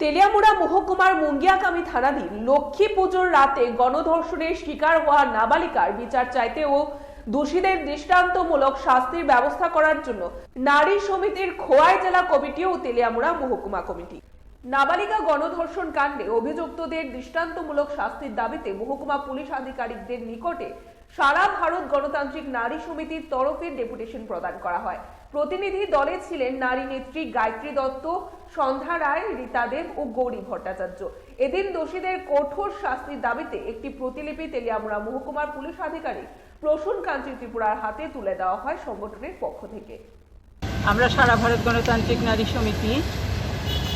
তেলিয়ামুড়া মহকুমার মুঙ্গিয়াকামী থানাধীন লক্ষ্মী পুজোর রাতে গণধর্ষণের শিকার হওয়া নাবালিকার বিচার চাইতে ও দোষীদের দৃষ্টান্তমূলক শাস্তির ব্যবস্থা করার জন্য নারী সমিতির খোয়াই জেলা কমিটি ও তেলিয়ামুড়া মহকুমা কমিটি নাবালিকা গণধর্ষণ কাণ্ডে অভিযুক্তদের দৃষ্টান্তমূলক শাস্তির দাবিতে মহকুমা পুলিশ আধিকারিকদের নিকটে সারা ভারত গণতান্ত্রিক নারী সমিতির তরফে ডেপুটেশন প্রদান করা হয়। প্রতিনিধি দলে ছিলেন নারী নেত্রী গায়ত্রী দত্ত, সন্ধ্যা রায়, রীতা দেব ও গৌরী ভট্টাচার্য। এদিন দোষীদের কঠোর শাস্তির দাবিতে একটি প্রতিলিপি তেলিয়ামুড়া মহকুমার পুলিশ আধিকারিক প্রসূন কান্তি ত্রিপুরার হাতে তুলে দেওয়া হয় সংগঠনের পক্ষ থেকে। আমরা সারা ভারত গণতান্ত্রিক নারী সমিতি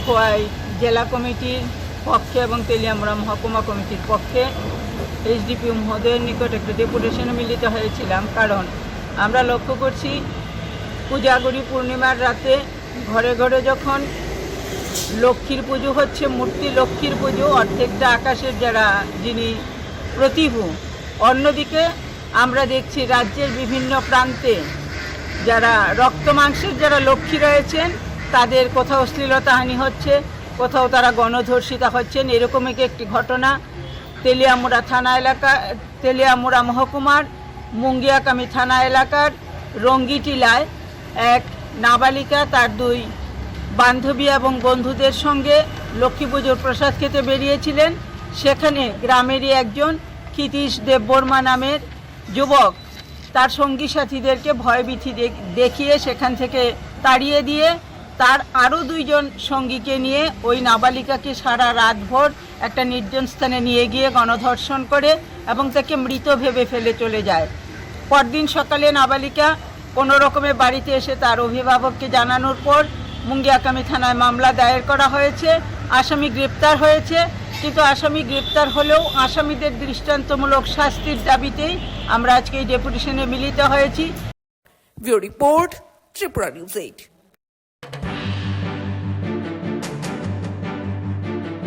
খোয়াই জেলা কমিটির পক্ষে এবং তেলিয়ামুড়া মহকুমা কমিটির পক্ষে এসডিপি মহোদয়ের নিকট একটা ডেপুটেশনে মিলিত হয়েছিলাম। কারণ আমরা লক্ষ্য করছি পূজাগরি পূর্ণিমার রাতে ঘরে ঘরে যখন লক্ষ্মীর পুজো হচ্ছে, মূর্তি লক্ষ্মীর পুজো, অর্ধেকটা আকাশের যিনি প্রতিভু, অন্যদিকে আমরা দেখছি রাজ্যের বিভিন্ন প্রান্তে যারা রক্ত মাংসের লক্ষ্মী রয়েছেন তাদের কোথাও শ্লীলতাহানি হচ্ছে, কোথাও তারা গণধর্ষিতা হচ্ছেন। এরকম একটি ঘটনা তেলিয়ামুড়া মহকুমার মুঙ্গিয়াকামী থানা এলাকার রঙ্গিটিলায় এক নাবালিকা তার দুই বান্ধবী এবং বন্ধুদের সঙ্গে লক্ষ্মী পুজোর প্রসাদ খেতে বেরিয়েছিলেন। সেখানে গ্রামেরই একজন ক্ষিতীশ দেববর্মা নামের যুবক তার সঙ্গী সাথীদেরকে ভয়ভীতি দেখিয়ে সেখান থেকে তাড়িয়ে দিয়ে তার আরও দুইজন সঙ্গীকে নিয়ে ওই নাবালিকাকে সারা রাতভর একটা নির্জন স্থানে নিয়ে গিয়ে গণধর্ষণ করে এবং তাকে মৃত ভেবে ফেলে চলে যায়। পরদিন সকালে নাবালিকা কোনো রকমে বাড়িতে এসে তার অভিভাবককে জানানোর পর মুঙ্গিয়াকামী থানায় মামলা দায়ের করা হয়েছে। আসামি গ্রেপ্তার হয়েছে, কিন্তু আসামি গ্রেপ্তার হলেও আসামিদের দৃষ্টান্তমূলক শাস্তির দাবিতেই আমরা আজকে এই ডেপুটেশনে মিলিত হয়েছি। Bureau report, Tripura news 8।